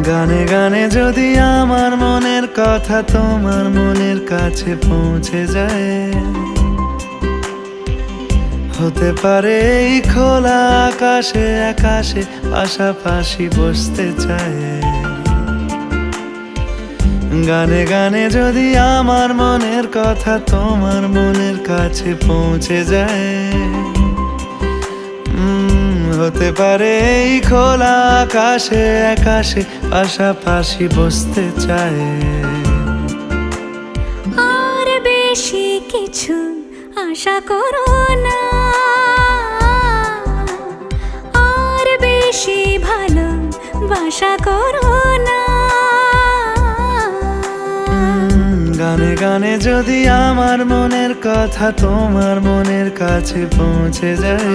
গানে গানে যদি আমার মনের কথা তোমার মনের কাছে পৌঁছে যায়, হতে পারে এই খোলা আকাশে আকাশে পাশাপাশি বসতে চায়। গানে গানে যদি আমার মনের কথা তোমার মনের কাছে পৌঁছে যায়, হতে পারে এই খোলা আকাশে আকাশে পাশাপাশি বসতে চায়। আর বেশি কিছু আশা করো না, আর বেশি ভালোবাসা করো না। গানে গানে যদি আমার মনের কথা তোমার মনের কাছে পৌঁছে যায়,